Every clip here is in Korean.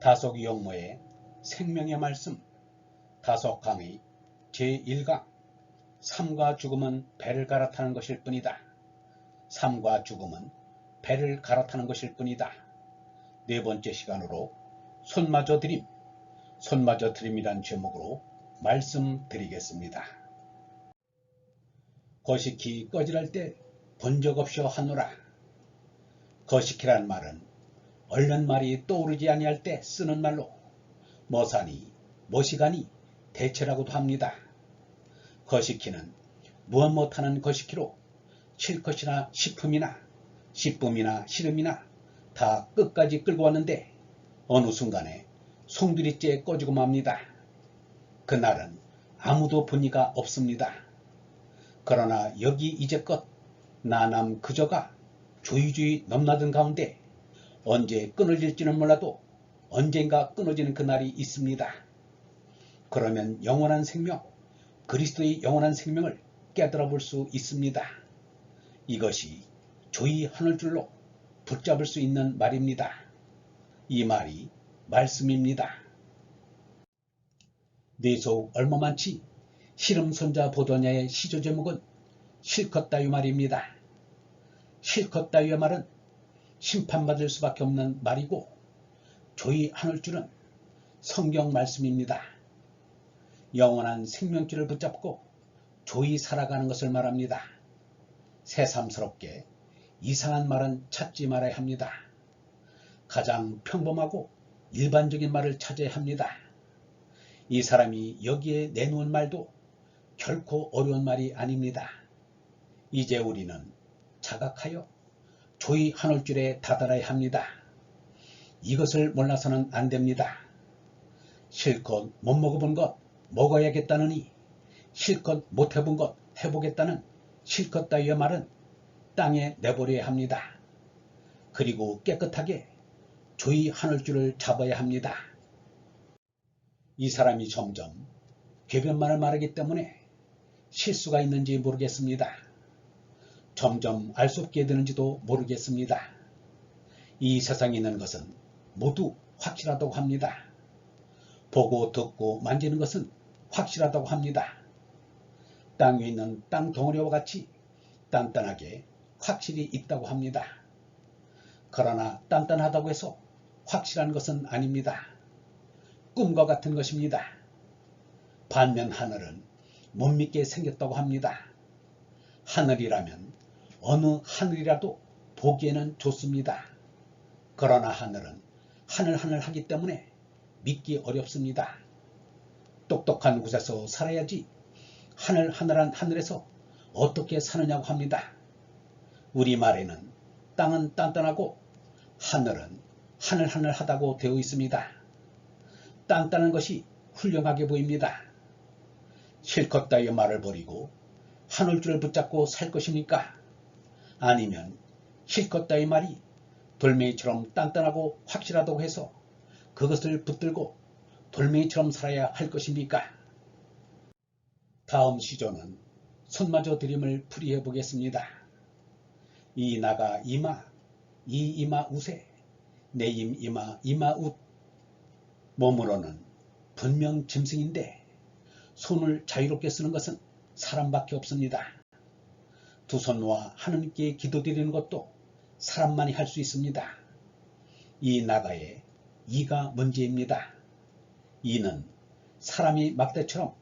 다속 용모의 생명의 말씀 다속 강의 제1강 삶과 죽음은 배를 갈아타는 것일 뿐이다. 삶과 죽음은 배를 갈아타는 것일 뿐이다. 네 번째 시간으로 손마저 드림이란 제목으로 말씀드리겠습니다. 거시기 꺼지랄 때 본 적 없이어 하노라. 거시기란 말은 얼른 말이 떠오르지 아니할 때 쓰는 말로 뭐사니 뭐시가니 대체라고도 합니다. 거시기는 무엇 못하는 거시기로 실컷이나 식품이나 씨름이나 다 끝까지 끌고 왔는데 어느 순간에 송두리째 꺼지고 맙니다. 그날은 아무도 본 이가 없습니다. 그러나 여기 이제껏 나남 그저가 조이조이 넘나든 가운데 언제 끊어질지는 몰라도 언젠가 끊어지는 그날이 있습니다. 그러면 영원한 생명, 그리스도의 영원한 생명을 깨달아 볼 수 있습니다. 이것이 조이 하늘줄로 붙잡을 수 있는 말입니다. 이 말이 말씀입니다. 뇌속 얼마만치 시름손자 보더냐의 시조 제목은 실컷 따위 말입니다. 실컷 따위의 말은 심판받을 수밖에 없는 말이고 조이 하늘줄은 성경 말씀입니다. 영원한 생명줄을 붙잡고 조이 살아가는 것을 말합니다. 새삼스럽게 이상한 말은 찾지 말아야 합니다. 가장 평범하고 일반적인 말을 찾아야 합니다. 이 사람이 여기에 내놓은 말도 결코 어려운 말이 아닙니다. 이제 우리는 자각하여 조이 하늘줄에 다다라야 합니다. 이것을 몰라서는 안 됩니다. 실컷 못 먹어본 것 먹어야겠다느니 실컷 못 해본 것 해보겠다는 실컷 따위의 말은 땅에 내버려야 합니다. 그리고 깨끗하게 조이 하늘줄을 잡아야 합니다. 이 사람이 점점 궤변말을 말하기 때문에 실수가 있는지 모르겠습니다. 점점 알 수 없게 되는지도 모르겠습니다. 이 세상에 있는 것은 모두 확실하다고 합니다. 보고 듣고 만지는 것은 확실하다고 합니다. 땅 위에 있는 땅 덩어리와 같이 단단하게 확실히 있다고 합니다. 그러나 단단하다고 해서 확실한 것은 아닙니다. 꿈과 같은 것입니다. 반면 하늘은 못 믿게 생겼다고 합니다. 하늘이라면 어느 하늘이라도 보기에는 좋습니다. 그러나 하늘은 하늘하기 때문에 믿기 어렵습니다. 똑똑한 곳에서 살아야지 하늘한 하늘에서 어떻게 사느냐고 합니다. 우리말에는 땅은 단단하고 하늘은 하늘하다고 되어 있습니다. 단단한 것이 훌륭하게 보입니다. 실컷 따위의 말을 버리고 하늘줄을 붙잡고 살 것입니까? 아니면 실컷 따위 말이 돌멩이처럼 단단하고 확실하다고 해서 그것을 붙들고 돌멩이처럼 살아야 할 것입니까? 다음 시조는 손마저 드림을 풀이해 보겠습니다. 이 나가 이마, 이 이마 우세, 내 이마 웃. 몸으로는 분명 짐승인데 손을 자유롭게 쓰는 것은 사람밖에 없습니다. 두 손과 하느님께 기도드리는 것도 사람만이 할 수 있습니다. 이 나가의 이가 문제입니다. 이는 사람이 막대처럼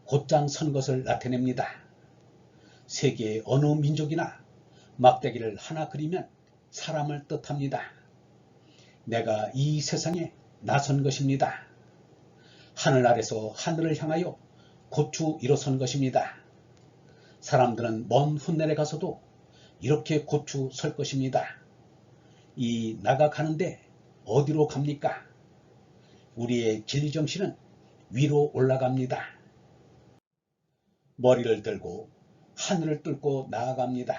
곧장 선 것을 나타냅니다. 세계의 어느 민족이나 막대기를 하나 그리면 사람을 뜻합니다. 내가 이 세상에 나선 것입니다. 하늘 아래서 하늘을 향하여 고추 일어선 것입니다. 사람들은 먼 훗날에 가서도 이렇게 고추 설 것입니다. 이 나가 가는데 어디로 갑니까? 우리의 진리정신은 위로 올라갑니다. 머리를 들고 하늘을 뚫고 나아갑니다.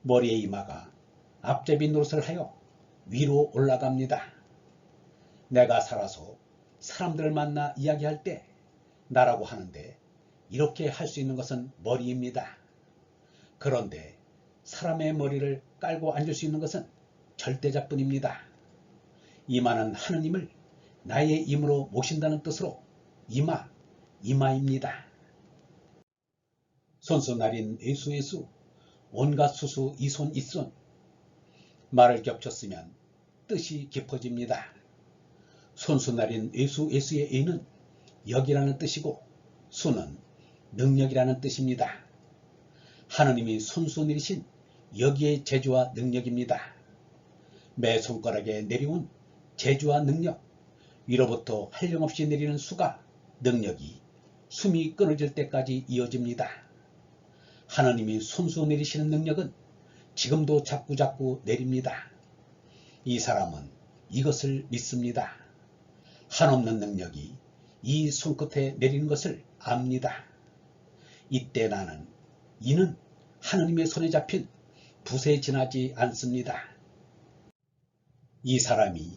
머리의 이마가 앞제비 노릇을 하여 위로 올라갑니다. 내가 살아서 사람들을 만나 이야기할 때 나라고 하는데 이렇게 할 수 있는 것은 머리입니다. 그런데 사람의 머리를 깔고 앉을 수 있는 것은 절대자뿐입니다. 이마는 하느님을 나의 임으로 모신다는 뜻으로 이마입니다. 손수날인 예수 온갖 수수 이손 말을 겹쳤으면 뜻이 깊어집니다. 손수날인 예수의 예는 역이라는 뜻이고 수는 능력이라는 뜻입니다. 하느님이 손수 내리신 여기의 재주와 능력입니다. 매 손가락에 내려온 재주와 능력, 위로부터 한량없이 내리는 수가 능력이 숨이 끊어질 때까지 이어집니다. 하나님이 손수 내리시는 능력은 지금도 자꾸자꾸 내립니다. 이 사람은 이것을 믿습니다. 한없는 능력이 이 손끝에 내리는 것을 압니다. 이때 이는 하나님의 손에 잡힌 붓에 지나지 않습니다. 이 사람이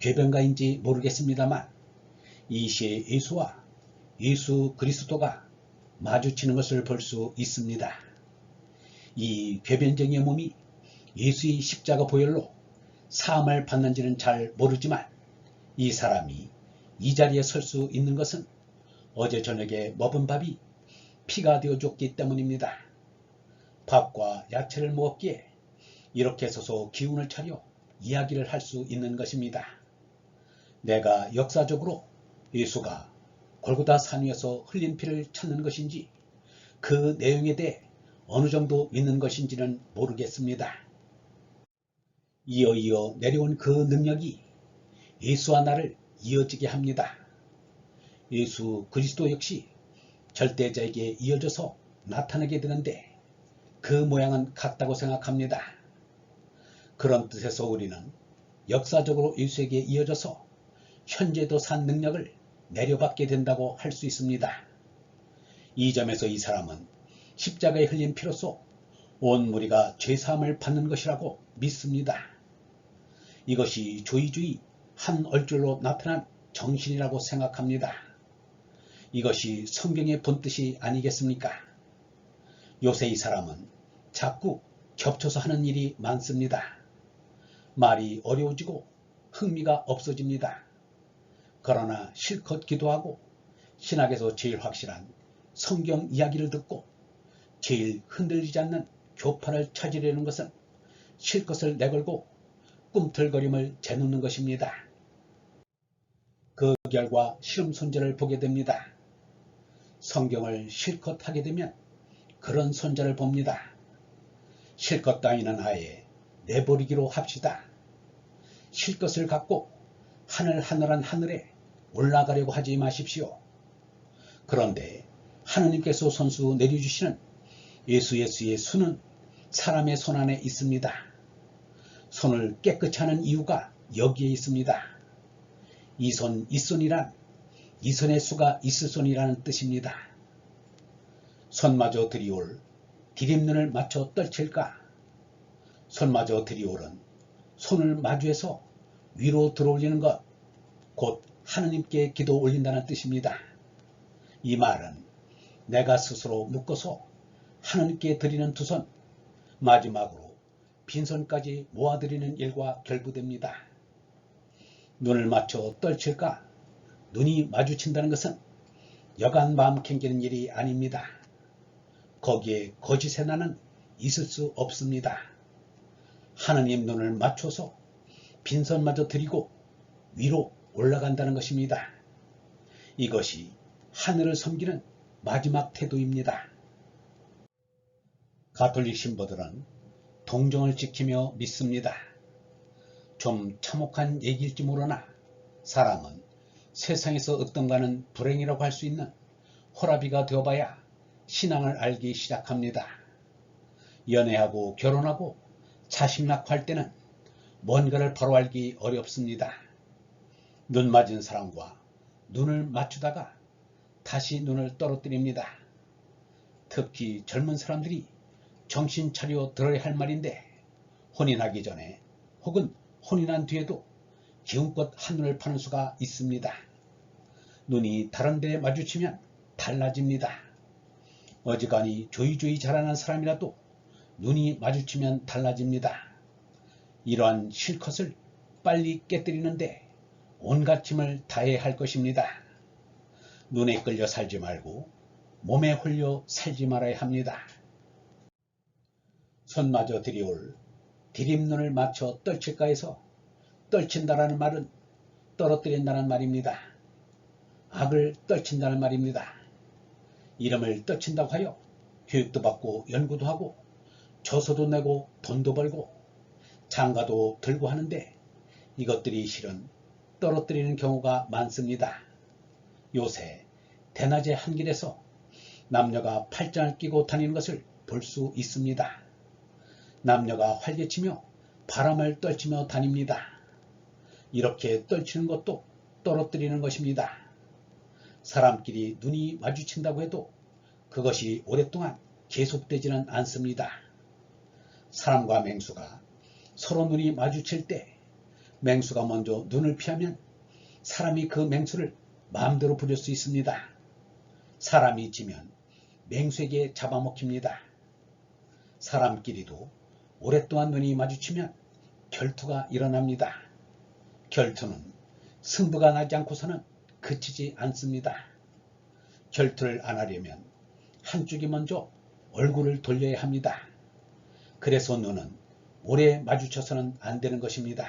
궤변가인지 모르겠습니다만 이 시에 예수와 예수 그리스도가 마주치는 것을 볼 수 있습니다. 이 궤변쟁이의 몸이 예수의 십자가 보혈로 사함을 받는지는 잘 모르지만 이 사람이 이 자리에 설 수 있는 것은 어제 저녁에 먹은 밥이 피가 되어줬기 때문입니다. 밥과 야채를 먹었기에 이렇게 서서 기운을 차려 이야기를 할 수 있는 것입니다. 내가 역사적으로 예수가 골고다 산 위에서 흘린 피를 찾는 것인지 그 내용에 대해 어느 정도 믿는 것인지는 모르겠습니다. 이어 내려온 그 능력이 예수와 나를 이어지게 합니다. 예수 그리스도 역시 절대자에게 이어져서 나타나게 되는데 그 모양은 같다고 생각합니다. 그런 뜻에서 우리는 역사적으로 예수에게 이어져서 현재도 산 능력을 내려받게 된다고 할 수 있습니다. 이 점에서 이 사람은 십자가에 흘린 피로써 온 무리가 죄사함을 받는 것이라고 믿습니다. 이것이 조이주의 한 얼줄로 나타난 정신이라고 생각합니다. 이것이 성경의 본뜻이 아니겠습니까? 요새 이 사람은 자꾸 겹쳐서 하는 일이 많습니다. 말이 어려워지고 흥미가 없어집니다. 그러나 실컷 기도하고 신학에서 제일 확실한 성경 이야기를 듣고 제일 흔들리지 않는 교파를 찾으려는 것은 실컷을 내걸고 꿈틀거림을 재놓는 것입니다. 그 결과 실험 손자를 보게 됩니다. 성경을 실컷 하게 되면 그런 손자를 봅니다. 실컷 따위는 아예 내버리기로 합시다. 실것을 갖고 하늘한 하늘에 올라가려고 하지 마십시오. 그런데 하느님께서 손수 내려주시는 예수의 수는 사람의 손 안에 있습니다. 손을 깨끗이 하는 이유가 여기에 있습니다. 이손이란 이손의 수가 있을 손이라는 뜻입니다. 손마저 들이올 디딤눈을 맞춰 떨칠까? 손마저 들이올은 손을 마주해서 위로 들어올리는 것, 곧 하느님께 기도 올린다는 뜻입니다. 이 말은 내가 스스로 묶어서 하느님께 드리는 두 손, 마지막으로 빈손까지 모아드리는 일과 결부됩니다. 눈을 맞춰 떨칠까? 눈이 마주친다는 것은 여간 마음 캥기는 일이 아닙니다. 거기에 거짓의 나는 있을 수 없습니다. 하느님 눈을 맞춰서 빈손마저 드리고 위로 올라간다는 것입니다. 이것이 하늘을 섬기는 마지막 태도입니다. 가톨릭 신부들은 동정을 지키며 믿습니다. 좀 참혹한 얘기일지 모르나 사람은 세상에서 어떤가는 불행이라고 할 수 있는 호라비가 되어봐야 신앙을 알기 시작합니다. 연애하고 결혼하고 자식 낳고 할 때는 뭔가를 바로 알기 어렵습니다. 눈 맞은 사람과 눈을 맞추다가 다시 눈을 떨어뜨립니다. 특히 젊은 사람들이 정신 차려 들어야 할 말인데 혼인하기 전에 혹은 혼인한 뒤에도 기운껏 한눈을 파는 수가 있습니다. 눈이 다른 데 마주치면 달라집니다. 어지간히 조이조이 자라난 사람이라도 눈이 마주치면 달라집니다. 이러한 실컷을 빨리 깨뜨리는데 온갖 힘을 다해야 할 것입니다. 눈에 끌려 살지 말고 몸에 홀려 살지 말아야 합니다. 손마저 들이올 디딤눈을 맞춰 떨칠까 해서 떨친다라는 말은 떨어뜨린다는 말입니다. 악을 떨친다는 말입니다. 이름을 떨친다고 하여 교육도 받고 연구도 하고 저서도 내고 돈도 벌고 장가도 들고 하는데 이것들이 실은 떨어뜨리는 경우가 많습니다. 요새 대낮에 한길에서 남녀가 팔짱을 끼고 다니는 것을 볼 수 있습니다. 남녀가 활개치며 바람을 떨치며 다닙니다. 이렇게 떨치는 것도 떨어뜨리는 것입니다. 사람끼리 눈이 마주친다고 해도 그것이 오랫동안 계속되지는 않습니다. 사람과 맹수가 서로 눈이 마주칠 때 맹수가 먼저 눈을 피하면 사람이 그 맹수를 마음대로 부릴 수 있습니다. 사람이 지면 맹수에게 잡아먹힙니다. 사람끼리도 오랫동안 눈이 마주치면 결투가 일어납니다. 결투는 승부가 나지 않고서는 그치지 않습니다. 결투를 안 하려면 한쪽이 먼저 얼굴을 돌려야 합니다. 그래서 눈은 오래 마주쳐서는 안 되는 것입니다.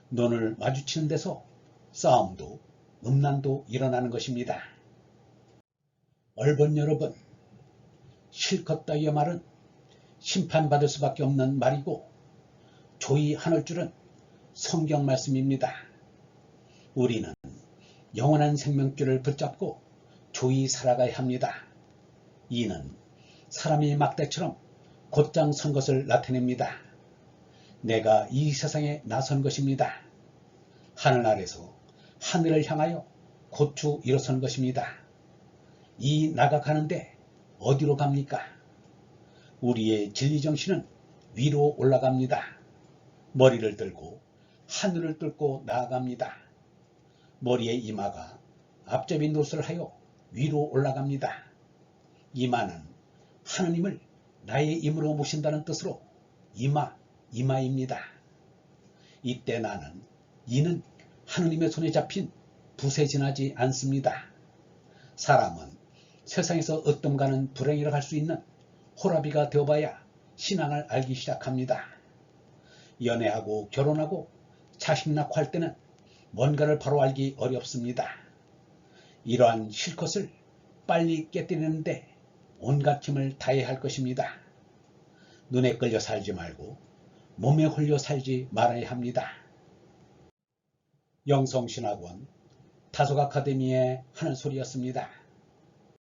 눈을 마주치는 데서 싸움도 음란도 일어나는 것입니다. 얼본 여러분, 실컷 따위의 말은 심판받을 수밖에 없는 말이고 조의 하늘 줄은 성경 말씀입니다. 우리는 영원한 생명줄을 붙잡고 조의 살아가야 합니다. 이는 사람이 막대처럼 곧장 선 것을 나타냅니다. 내가 이 세상에 나선 것입니다. 하늘 아래서 하늘을 향하여 고추 일어선 것입니다. 이 나가가는데 어디로 갑니까? 우리의 진리정신은 위로 올라갑니다. 머리를 들고 하늘을 뚫고 나아갑니다. 머리의 이마가 앞잡이 노릇을 하여 위로 올라갑니다. 이마는 하느님을 나의 임으로 모신다는 뜻으로 이마입니다. 이때 나는 이는 하느님의 손에 잡힌 붓에 지나지 않습니다. 사람은 세상에서 어떤가는 불행이라 할 수 있는 호라비가 되어봐야 신앙을 알기 시작합니다. 연애하고 결혼하고 자식 낳고 할 때는 뭔가를 바로 알기 어렵습니다. 이러한 실컷을 빨리 깨뜨리는데 온갖 힘을 다해야 할 것입니다. 눈에 끌려 살지 말고 몸에 홀려 살지 말아야 합니다. 영성신학원 다속 아카데미의 하는 소리였습니다.